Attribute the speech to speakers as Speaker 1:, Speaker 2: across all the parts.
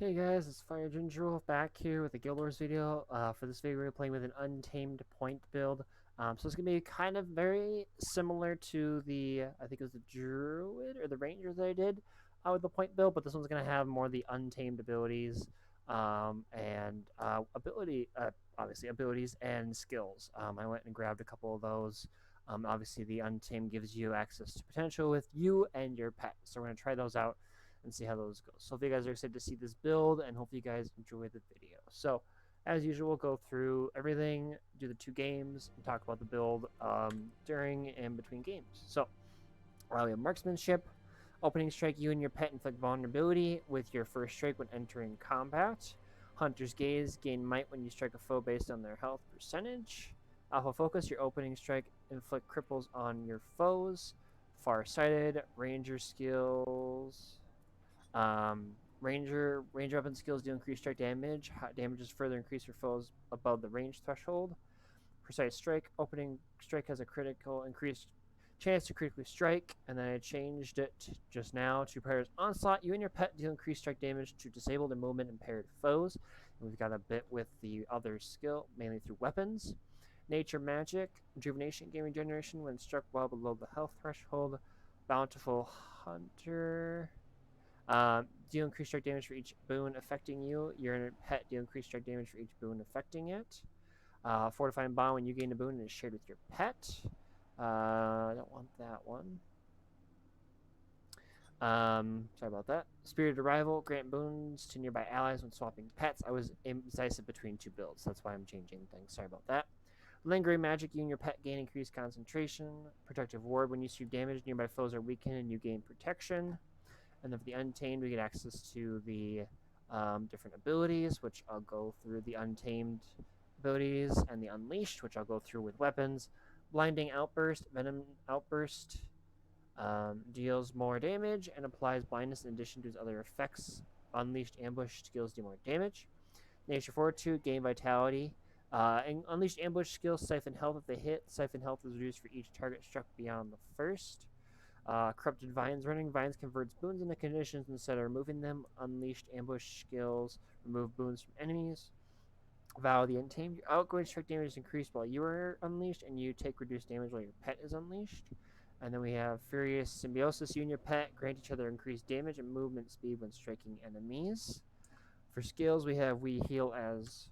Speaker 1: Hey guys, it's Fire Ginger back here with a Guild Wars video. For this video, we're playing with an Untamed point build. So it's going to be kind of very similar to the, I think it was the Druid or the Ranger that I did with the point build, but this one's going to have more of the Untamed abilities and obviously abilities and skills. I went and grabbed a couple of those. Obviously, the Untamed gives you access to potential with you and your pet. So we're going to try those out and see how those go. So if you guys are excited to see this build, and hopefully you guys enjoy the video. So as usual, we'll go through everything, do the two games, and talk about the build during and between games. So we have marksmanship. Opening strike, you and your pet inflict vulnerability with your first strike when entering combat. Hunter's gaze, gain might when you strike a foe based on their health percentage. Alpha focus, your opening strike inflict cripples on your foes. Farsighted, ranger skills. Ranger weapon skills do increase strike damage. Hot damage is further increased for foes above the range threshold. Precise strike. Opening strike has a critical increased chance to critically strike, and then I changed it just now to Predator's Onslaught. You and your pet deal increased strike damage to disabled and movement impaired foes. And we've got a bit with the other skill, mainly through weapons. Nature Magic, Rejuvenation, gain regeneration when struck well below the health threshold. Bountiful Hunter. Deal increased strike damage for each boon affecting you. Your pet deal increased strike damage for each boon affecting it. Fortifying Bond, when you gain a boon, it is shared with your pet. I don't want that one. Sorry about that. Spirited Arrival, grant boons to nearby allies when swapping pets. I was indecisive between two builds. That's why I'm changing things. Sorry about that. Lingering Magic, you and your pet gain increased concentration. Protective Ward, when you receive damage, nearby foes are weakened and you gain protection. And then for the Untamed, we get access to the different abilities, which I'll go through. The Untamed abilities and the Unleashed, which I'll go through with weapons. Blinding Outburst, Venom Outburst deals more damage and applies blindness in addition to its other effects. Unleashed Ambush skills do more damage. Nature Fortitude, gain Vitality. And Unleashed Ambush skills siphon health if they hit. Siphon health is reduced for each target struck beyond the first. Corrupted Vines. Running Vines converts boons into conditions instead of removing them. Unleashed Ambush skills remove boons from enemies. Vow of the Untamed. Your outgoing strike damage is increased while you are unleashed, and you take reduced damage while your pet is unleashed. And then we have Furious Symbiosis. You and your pet grant each other increased damage and movement speed when striking enemies. For skills, we have We Heal as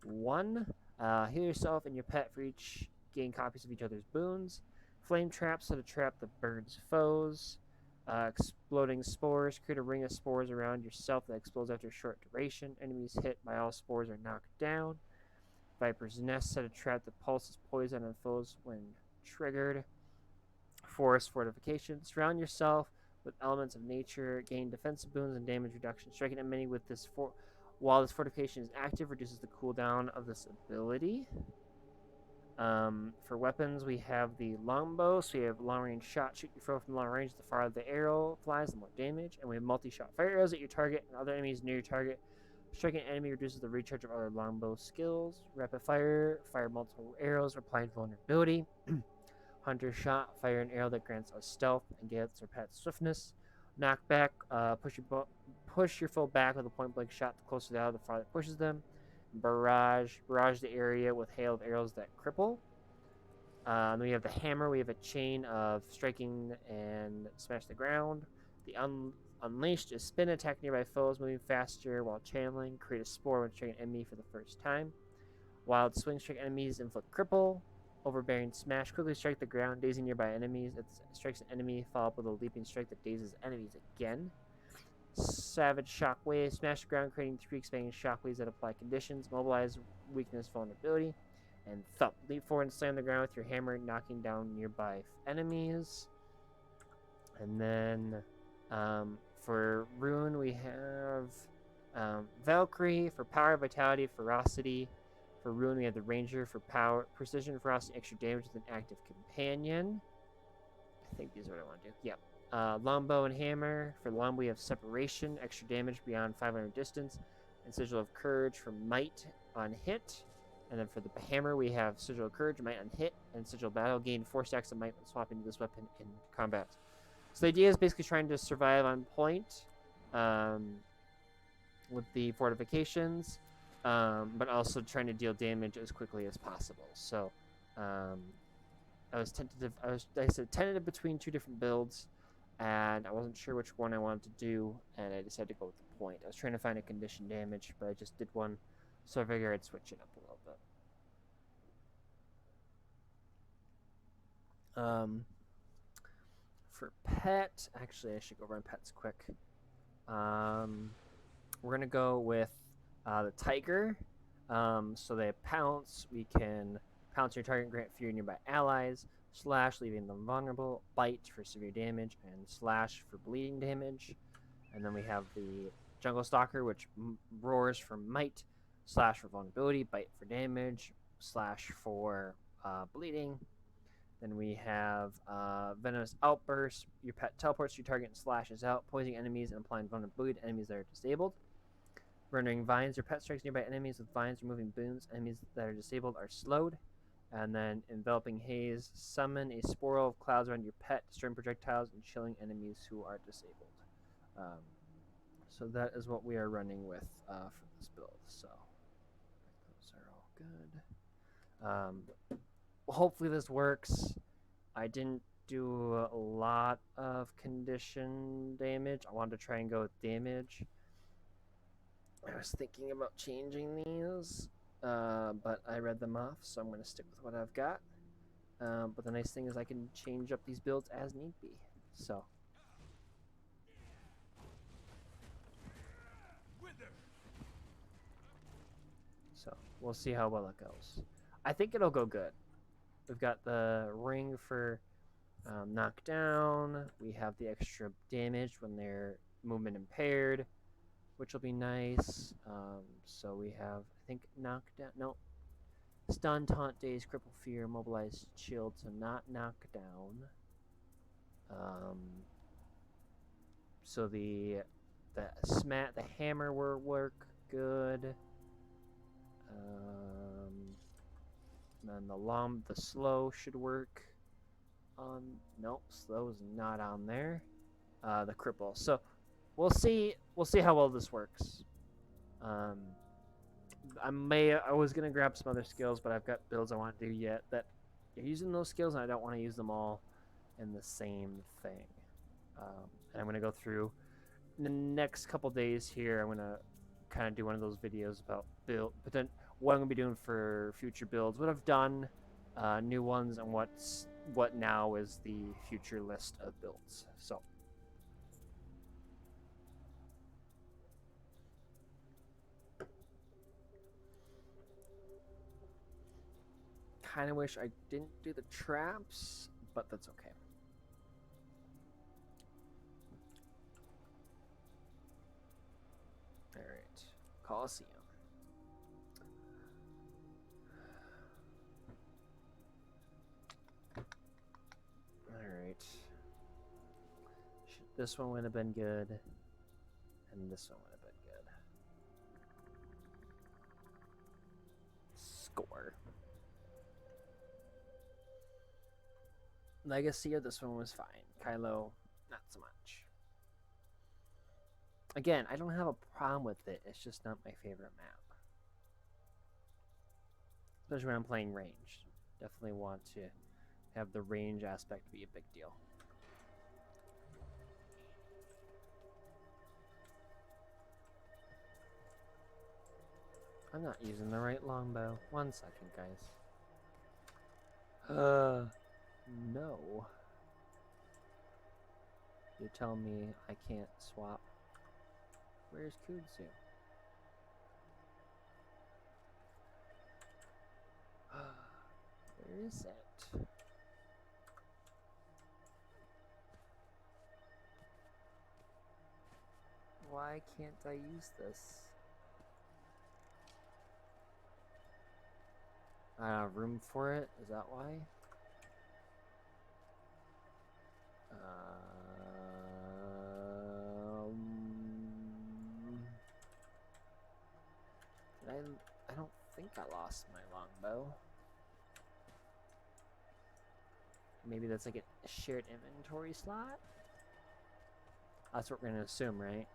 Speaker 1: 1. Heal yourself and your pet for each gain copies of each other's boons. Flame traps, so to trap the bird's foes. Exploding spores, create a ring of spores around yourself that explodes after a short duration. Enemies hit by all spores are knocked down. Viper's nest, set a trap that pulses poison on foes when triggered. Forest fortification, surround yourself with elements of nature, gain defensive boons and damage reduction. Striking enemy with this while this fortification is active reduces the cooldown of this ability. For weapons, we have the longbow, so we have long range shot. Shoot your foe from long range. The farther the arrow flies, the more damage. And we have multi-shot fire arrows at your target and other enemies near your target. Striking an enemy reduces the recharge of other longbow skills. Rapid fire, fire multiple arrows, applying vulnerability. Hunter shot, fire an arrow that grants us stealth and gets our pet's swiftness. Knockback, push your foe back with a point blank shot. The closer they are, the farther it pushes them. Barrage the area with hail of arrows that cripple. Then we have the hammer. We have a chain of striking and smash the ground. The unleashed is spin, attack nearby foes, moving faster while channeling. Create a spore when striking an enemy for the first time. Wild swing, strike enemies, inflict cripple. Overbearing smash, quickly strike the ground, dazing nearby enemies. It strikes an enemy, followed up with a leaping strike that dazes enemies again. Savage Shockwave, smash the ground, creating 3 expanding shockwaves that apply conditions. Mobilize, weakness, vulnerability. And thump, leap forward and slam the ground with your hammer, knocking down nearby enemies. And then for Rune, we have Valkyrie for power, vitality, ferocity. For Rune, we have the Ranger for power, precision, ferocity, extra damage with an active companion. I think these are what I want to do. Yep. Longbow and Hammer. For Longbow, we have Separation, extra damage beyond 500 distance, and Sigil of Courage for Might on hit. And then for the Hammer, we have Sigil of Courage, Might on hit, and Sigil of Battle. Gain 4 stacks of Might when swapping this weapon in combat. So the idea is basically trying to survive on point. with the fortifications, but also trying to deal damage as quickly as possible. So I was tentative. I said tentative between two different builds, and I wasn't sure which one I wanted to do, and I decided to go with the point. I was trying to find a condition damage, but I just did one, so I figured I'd switch it up a little bit. For pet, actually, I should go run pets quick. We're gonna go with the tiger. So they pounce. We can pounce your target, grant fear nearby allies. Slash, leaving them vulnerable. Bite for severe damage, and slash for bleeding damage. And then we have the jungle stalker, which roars for might. Slash for vulnerability. Bite for damage. Slash for bleeding. Then we have Venomous Outburst. Your pet teleports your target and slashes out, poisoning enemies and applying vulnerability to enemies that are disabled. Rendering Vines. Your pet strikes nearby enemies with vines, removing boons. Enemies that are disabled are slowed. And then Enveloping Haze. Summon a swirl of clouds around your pet, destroying projectiles and chilling enemies who are disabled. So that is what we are running with for this build. So those are all good. Hopefully this works. I didn't do a lot of condition damage. I wanted to try and go with damage. I was thinking about changing these, but I read them off, so I'm going to stick with what I've got. But the nice thing is I can change up these builds as need be. So we'll see how well it goes. I think it'll go good. We've got the ring for knockdown. We have the extra damage when they're movement impaired, which will be nice. So we have, I think, knockdown. No. Stun, taunt, daze, cripple, fear, mobilize, shield. So not knockdown. So the hammer will work good. And then the slow should work on. Nope, slow is not on there. The cripple. So we'll see how well this works. I was gonna grab some other skills, but I've got builds I want to do yet that are using those skills, and I don't want to use them all in the same thing. And I'm gonna go through in the next couple days here. I'm gonna kind of do one of those videos about build, but then what I'm gonna be doing for future builds, what I've done, new ones, and what now is the future list of builds. So. Kind of wish I didn't do the traps, but that's okay. All right, Coliseum. All right. This one would have been good, and this one would have been good. Score. Legacy of this one was fine. Kylo, not so much. Again, I don't have a problem with it. It's just not my favorite map. Especially when I'm playing range. Definitely want to have the range aspect be a big deal. I'm not using the right longbow. 1 second, guys. No. You're telling me I can't swap. Where's Kudzu? Where is it? Why can't I use this? I don't have room for it? Is that why? I don't think I lost my longbow. Maybe that's like a shared inventory slot? That's what we're gonna assume, right?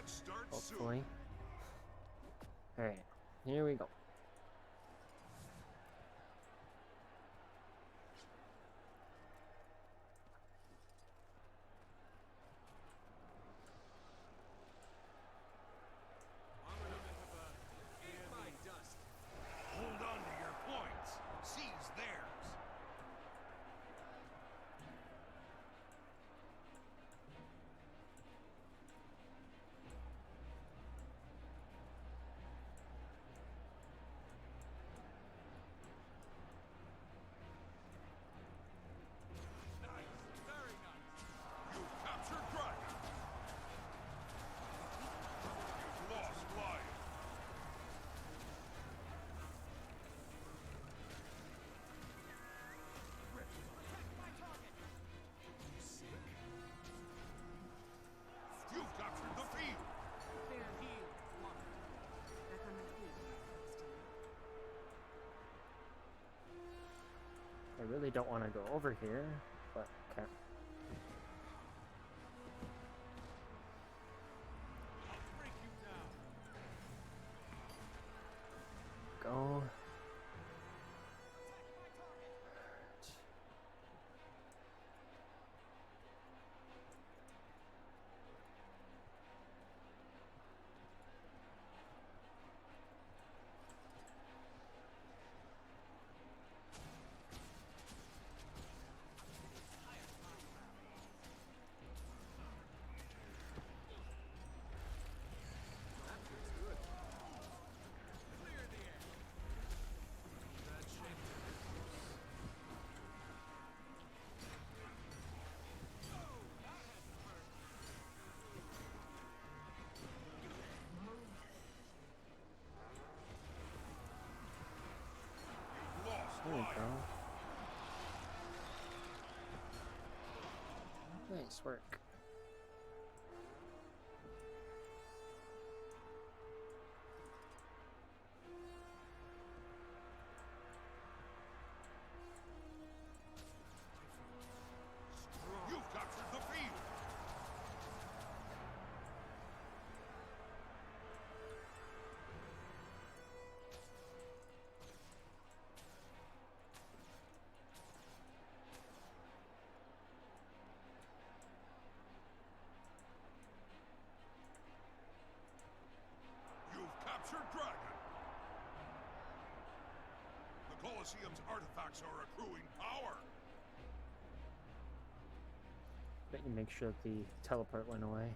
Speaker 2: Match starts
Speaker 1: hopefully. Alright, here we go.
Speaker 2: Hold on to your points. Seize theirs. Nice. Very nice. You've captured Dragon. You've lost Lion. You've captured the field.
Speaker 3: Fair heal. Locked. Back on my feet.
Speaker 1: I really don't want to go over here, but okay.
Speaker 2: I'll break you down.
Speaker 1: Go. There we go. Nice work.
Speaker 2: You've captured the field. You've captured Dragon. The Colosseum's artifacts are accruing power.
Speaker 1: But you make sure that the teleport went away.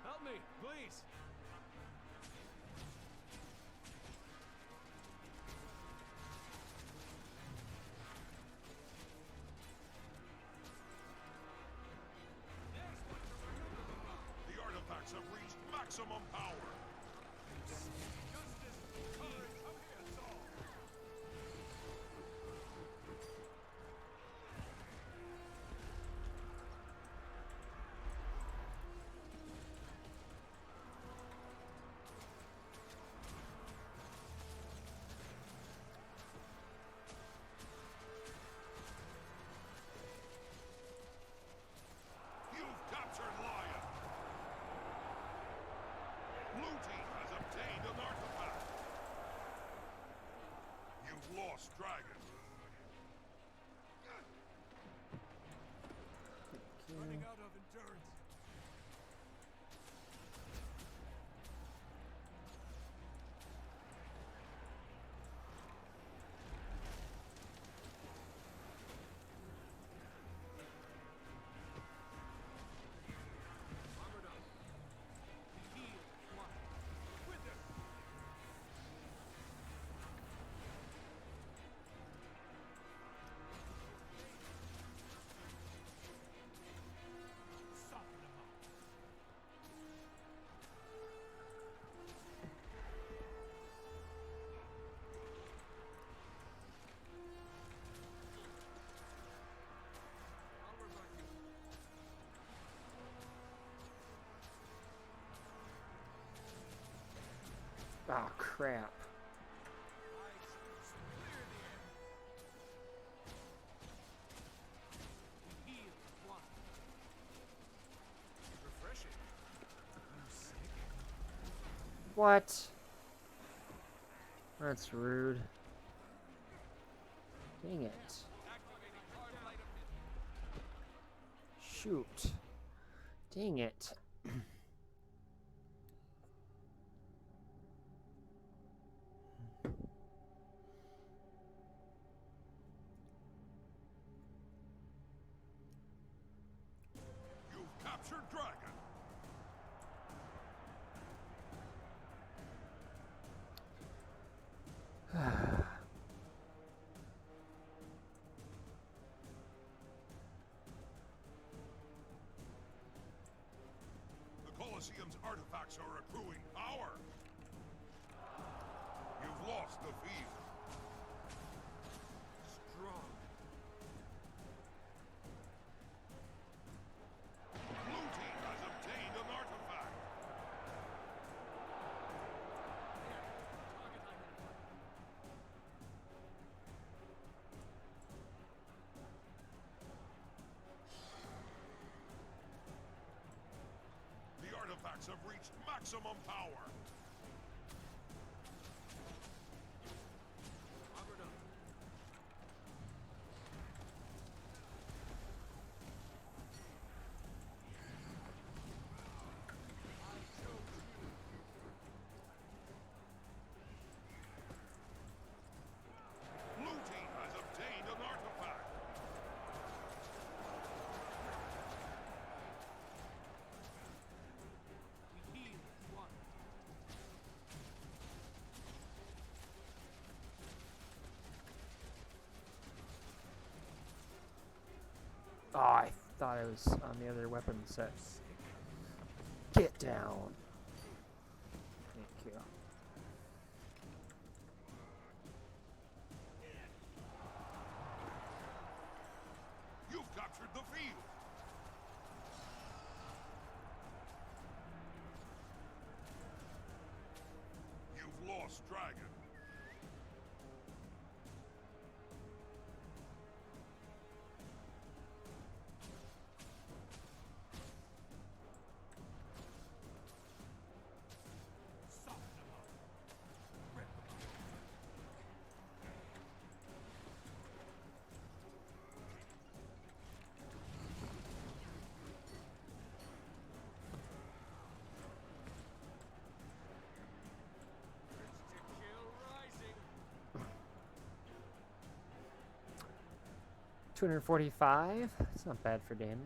Speaker 2: Help me, please. The artifacts have reached maximum power. Justice, courage, come here, Saul. You've captured Lion. Blue team has obtained an artifact. You've lost Dragon. Running out of endurance. Armored up. Heal. Locked. Wither. Soften them up. I'll revive you.
Speaker 1: Oh crap.
Speaker 2: Clear the air.
Speaker 1: What? That's rude. Dang it. Shoot. Dang it.
Speaker 2: You've captured dragon. The Colosseum's artifacts are accruing power. You've lost the field. Strong. Blue team has obtained an artifact. The artifacts have reached maximum power. Blue team has obtained an artifact.
Speaker 1: Oh, I thought it was on the other weapon set. Get down. Thank you.
Speaker 2: You've captured the field. You've lost dragon.
Speaker 1: $245. That's not bad for damage.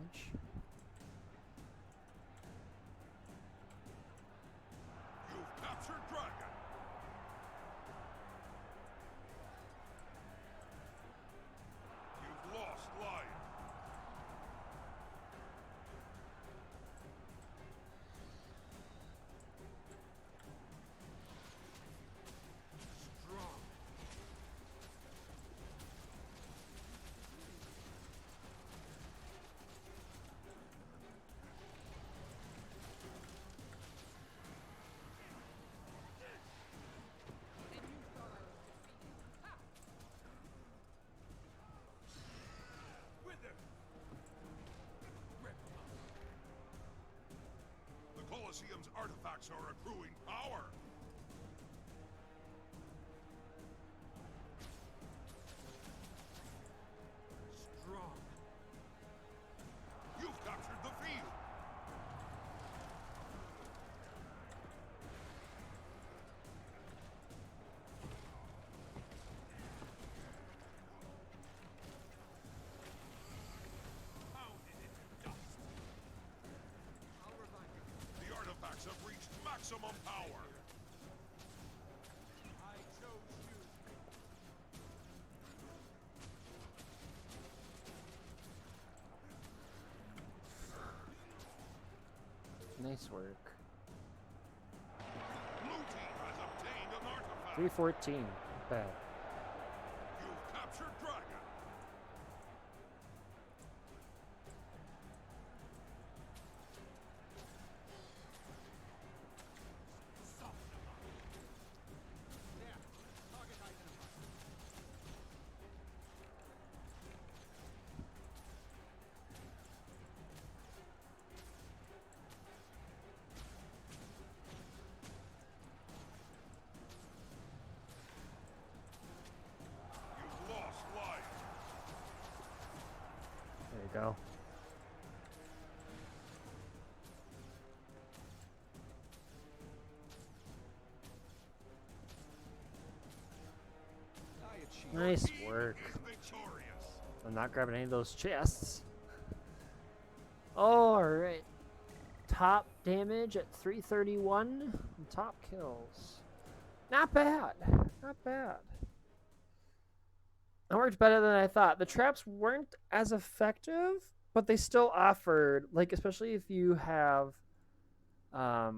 Speaker 2: You've captured dragon. You've lost lion. Strong. The Colosseum's artifacts are accruing power. Strong. You've captured the field. The artifacts have reached maximum power. I chose you.
Speaker 1: Nice work.
Speaker 2: Blue team has obtained an artifact.
Speaker 1: 314. Bad.
Speaker 2: You've captured dragon.
Speaker 1: go. Nice work. I'm not grabbing any of those chests. Alright. Top damage at 331. And top kills. Not bad. Not bad. That worked better than I thought. The traps weren't as effective, but they still offered, like, especially if you have, I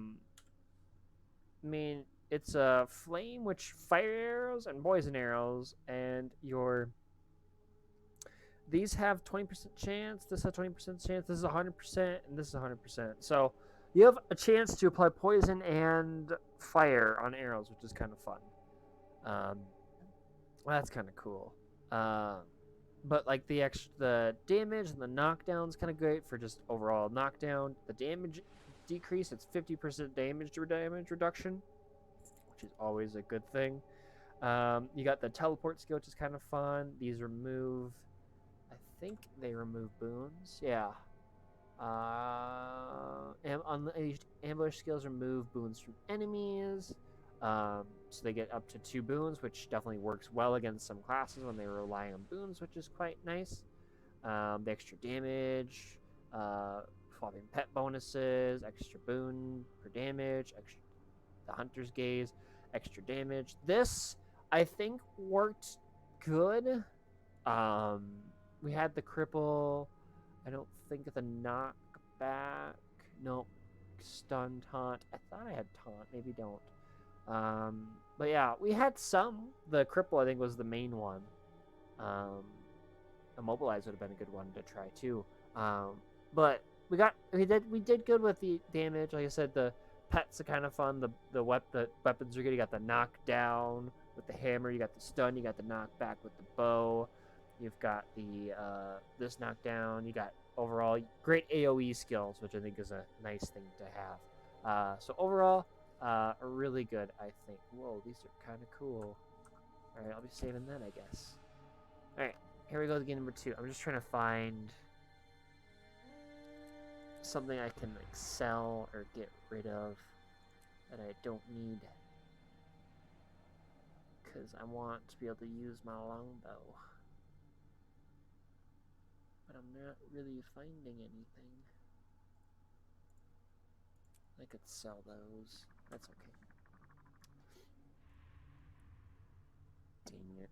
Speaker 1: mean, it's a flame, which fire arrows and poison arrows, and these have 20% chance, this has 20% chance, this is 100%, and this is 100%. So you have a chance to apply poison and fire on arrows, which is kind of fun. Well, that's kind of cool. But like the damage and the knockdown's kind of great for just overall knockdown. The damage decrease, it's 50% damage reduction, which is always a good thing. You got the teleport skill, which is kind of fun. These remove, I think they remove boons. Yeah. Unleashed ambush skills remove boons from enemies. So they get up to 2 boons, which definitely works well against some classes when they were relying on boons, which is quite nice. The extra damage, swapping pet bonuses, extra boon per damage, the hunter's gaze, extra damage. This, I think, worked good. We had the cripple. I don't think the knockback. Nope. Stun taunt. I thought I had taunt. Maybe don't. But yeah, we had some. The cripple, I think, was the main one. Immobilize would have been a good one to try too. But we did good with the damage. Like I said, the pets are kind of fun. The weapons are good. You got the knockdown with the hammer. You got the stun. You got the knockback with the bow. You've got the this knockdown. You got overall great AOE skills, which I think is a nice thing to have. So overall, really good, I think. Whoa, these are kind of cool. All right, I'll be saving that, I guess. All right, here we go to game number 2. I'm just trying to find something I can like sell or get rid of that I don't need, because I want to be able to use my longbow. But I'm not really finding anything. I could sell those. That's okay. Dang it.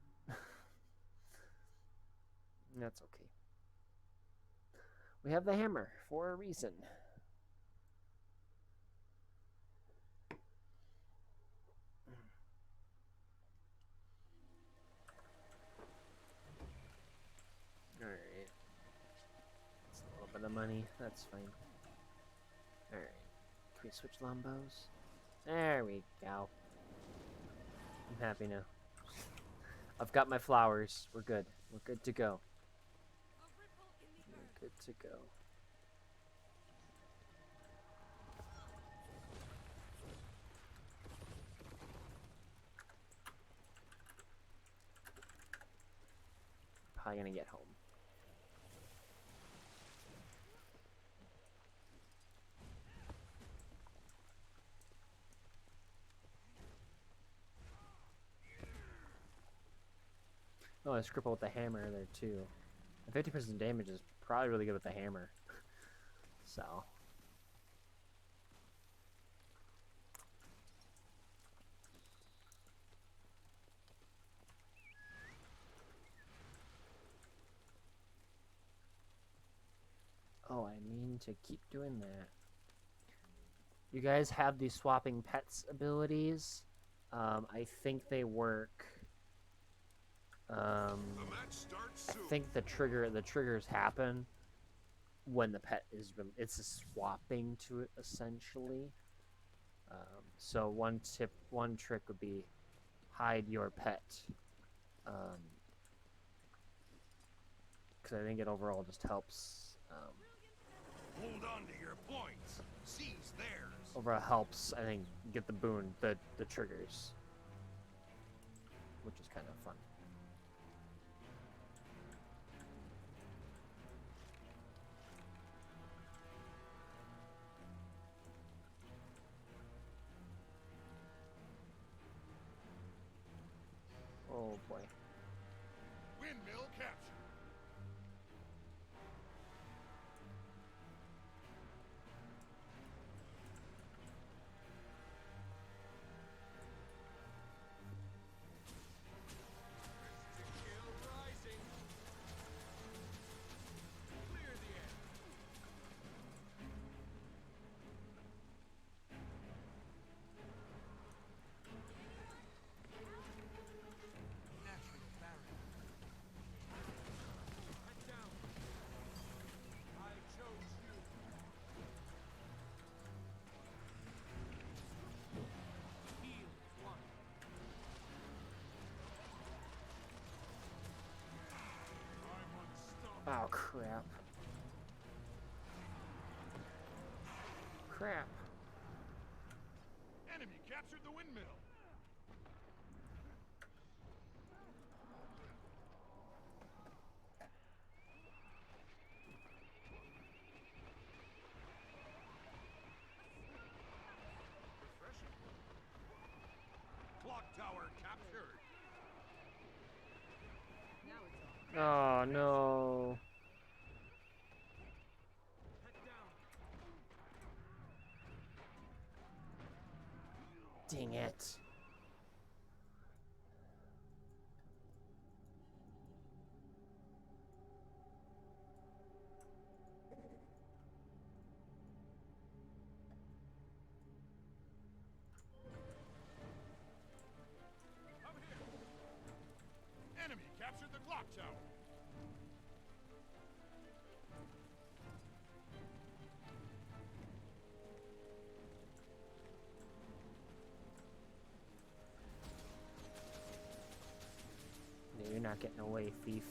Speaker 1: That's okay. We have the hammer for a reason. Alright. That's a little bit of money. That's fine. Alright. Can we switch longbows? There we go. I'm happy now. I've got my flowers. We're good. We're good to go. We're good to go. Probably gonna get home. Oh, I cripple with the hammer there too. And 50% damage is probably really good with the hammer. So. Oh, I mean to keep doing that. You guys have these swapping pets abilities. I think they work. I think the triggers happen when the pet is it's a swapping to it essentially. So one trick would be hide your pet, because I think it overall just helps.
Speaker 2: Hold on to your points. Seize theirs.
Speaker 1: Overall helps, I think, get the boon, the triggers, which is kind of fun. Oh boy.
Speaker 2: Windmill captured.
Speaker 1: Oh crap. Crap.
Speaker 2: Enemy captured the windmill. Refreshing. Clock tower captured.
Speaker 3: Now it's on.
Speaker 1: Oh no.
Speaker 2: Head down.
Speaker 1: Dang it.
Speaker 2: Come here. Enemy captured the clock tower.
Speaker 1: No, you're not getting away, thief.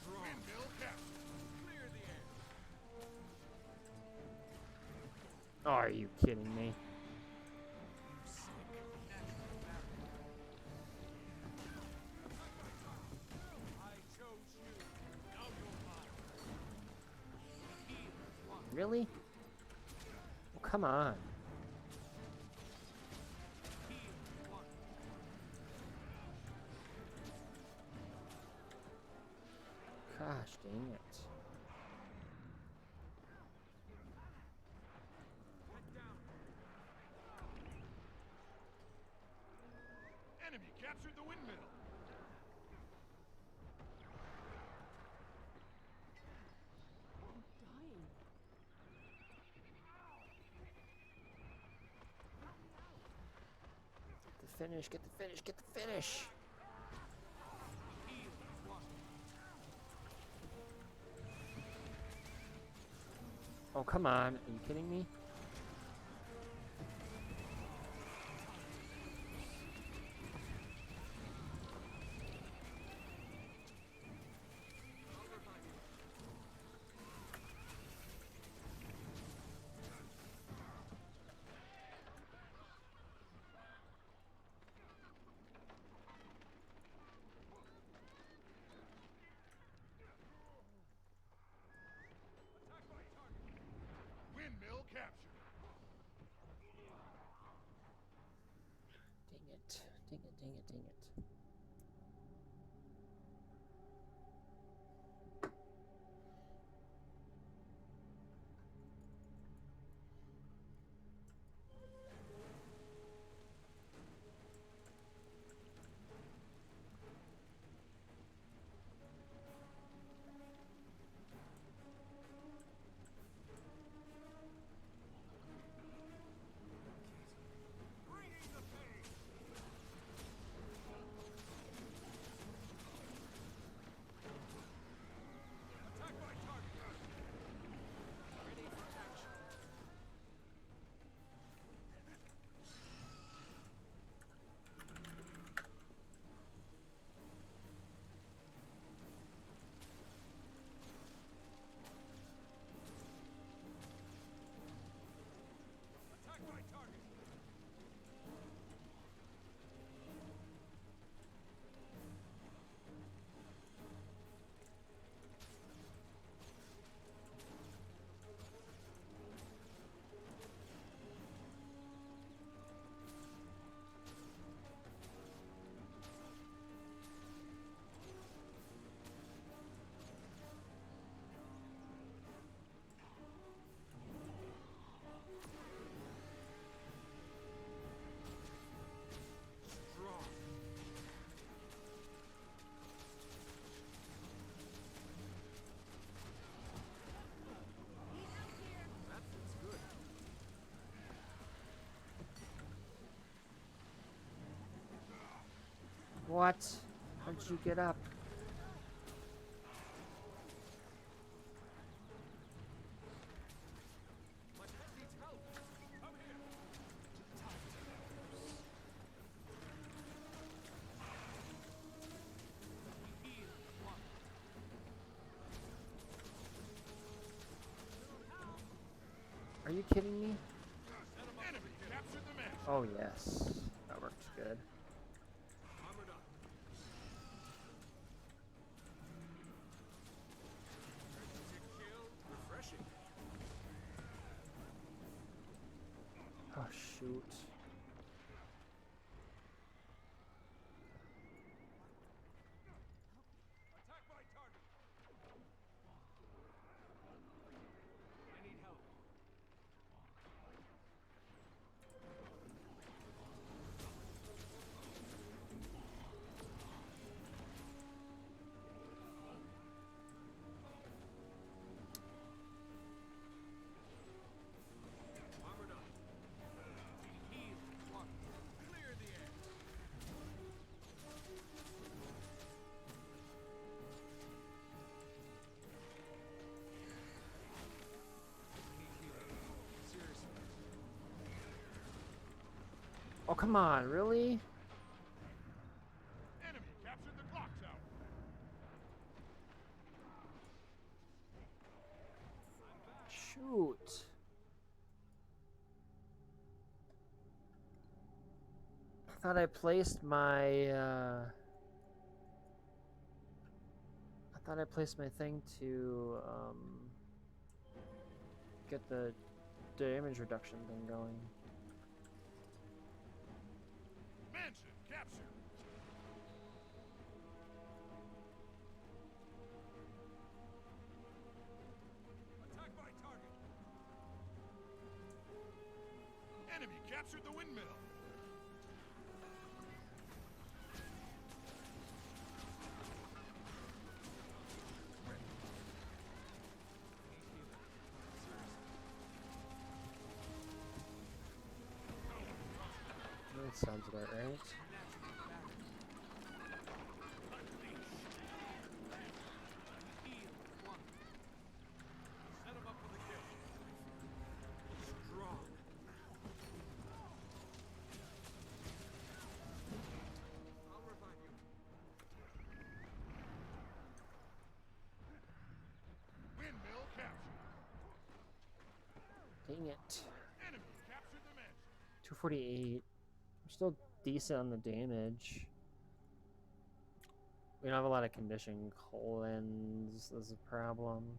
Speaker 2: Windmill captured. Clear the air.
Speaker 1: Oh, are you kidding me?
Speaker 2: I chose you. Now you're mine. Heal one.
Speaker 1: Really? Oh, come on.
Speaker 2: Heal one.
Speaker 1: Gosh dang it.
Speaker 2: Head down. Enemy captured the windmill.
Speaker 3: Dying.
Speaker 1: Get the finish, get the finish, get the finish!
Speaker 2: Heal one.
Speaker 1: Oh, come on. Are you kidding me?
Speaker 2: Attack by target. Windmill captured.
Speaker 1: Dang it. Dang it, dang it, dang it.
Speaker 2: Bringing the pain.
Speaker 1: What? How'd you get up? Are you kidding me?
Speaker 2: Enemy captured the mansion.
Speaker 1: Oh yes, that works good.
Speaker 2: Armored up. Refreshing.
Speaker 1: Oh shoot.
Speaker 2: Attack my target. I need help. Armored up. Heal. One. Clear the air. Seriously.
Speaker 1: Oh come on, really?
Speaker 2: Enemy captured the clock tower.
Speaker 1: Shoot. I thought I placed my thing to get the damage reduction thing going.
Speaker 2: Mansion captured. Attack my target. Enemy captured the windmill.
Speaker 1: That sounds about right.
Speaker 2: Heal. One. Set him up for the kill. Strong. I'll revive you. Windmill captured.
Speaker 1: Dang it.
Speaker 2: Enemy captured the mansion.
Speaker 1: 248. We're still decent on the damage. We don't have a lot of condition colons. That's a problem.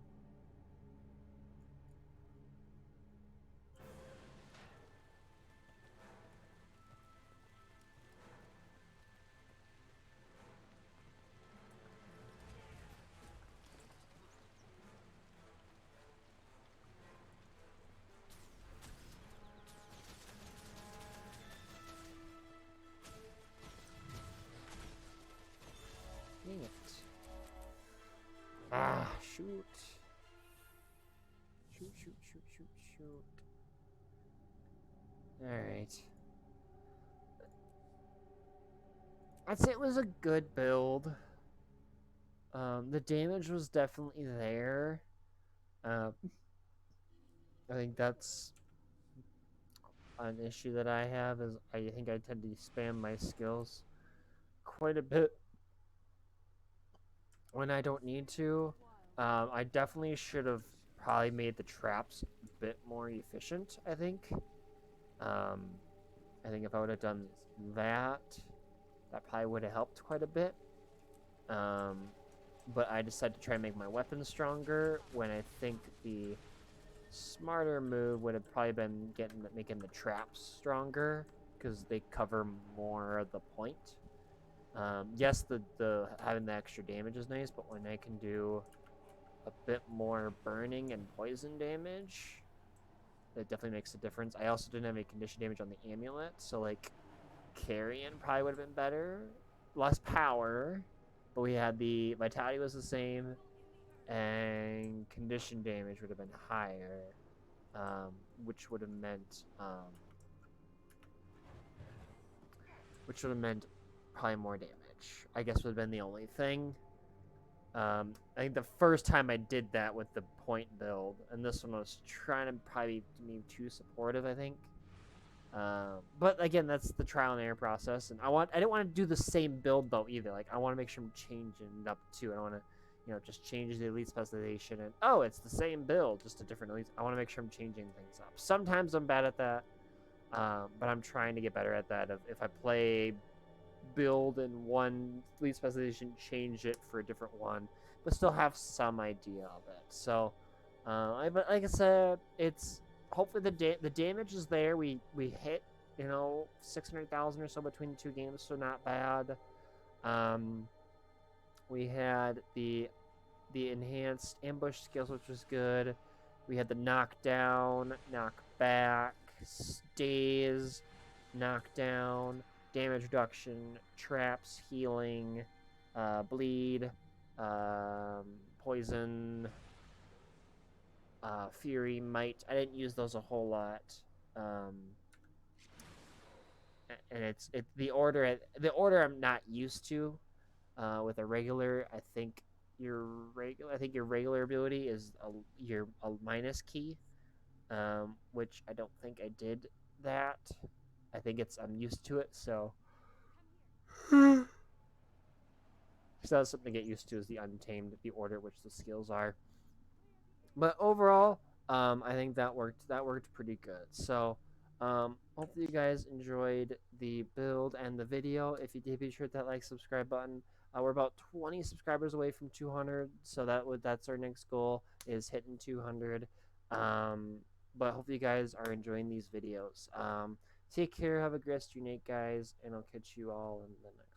Speaker 1: Dang it. Ah, shoot. Shoot, shoot, shoot, shoot, shoot. Alright. I'd say it was a good build. The damage was definitely there. I think that's an issue that I have is I think I tend to spam my skills quite a bit when I don't need to. I definitely should have probably made the traps a bit more efficient, I think. I think if I would have done that, that probably would have helped quite a bit. But I decided to try and make my weapons stronger when I think the smarter move would have probably been making the traps stronger because they cover more of the point. Yes, the having the extra damage is nice, but when I can do a bit more burning and poison damage, that definitely makes a difference. I also didn't have any condition damage on the amulet, so like carrying probably would have been better. Less power, but we had the vitality was the same, and condition damage would have been higher, which would have meant probably more damage. which I guess would have been the only thing. I think the first time I did that with the point build, and this one was trying to probably be too supportive, I think. But again, that's the trial and error process, and I didn't want to do the same build though either. Like I want to make sure I'm changing it up too. I don't want to, just change the elite specialization and oh, it's the same build, just a different elite. I want to make sure I'm changing things up. Sometimes I'm bad at that, but I'm trying to get better at that. If I play build in one elite specialization, change it for a different one, but still have some idea of it. So, but like I said, it's hopefully the damage is there. We hit 600,000 or so between the two games, so not bad. We had the enhanced ambush skills, which was good. We had the knockdown, knockback, daze, knockdown, damage reduction, traps, healing, bleed, poison, fury, might. I didn't use those a whole lot, and it's the order I'm not used to. With a regular, I think your regular ability is your minus key, which I don't think I did that. I think I'm used to it, so that's something to get used to is the Untamed, the order which the skills are. But overall, I think that worked pretty good. So hopefully you guys enjoyed the build and the video. If you did, be sure to hit that like, subscribe button. We're about 20 subscribers away from 200, so that's our next goal, is hitting 200. But hopefully you guys are enjoying these videos. Take care, have a great rest of your night, guys, and I'll catch you all in the next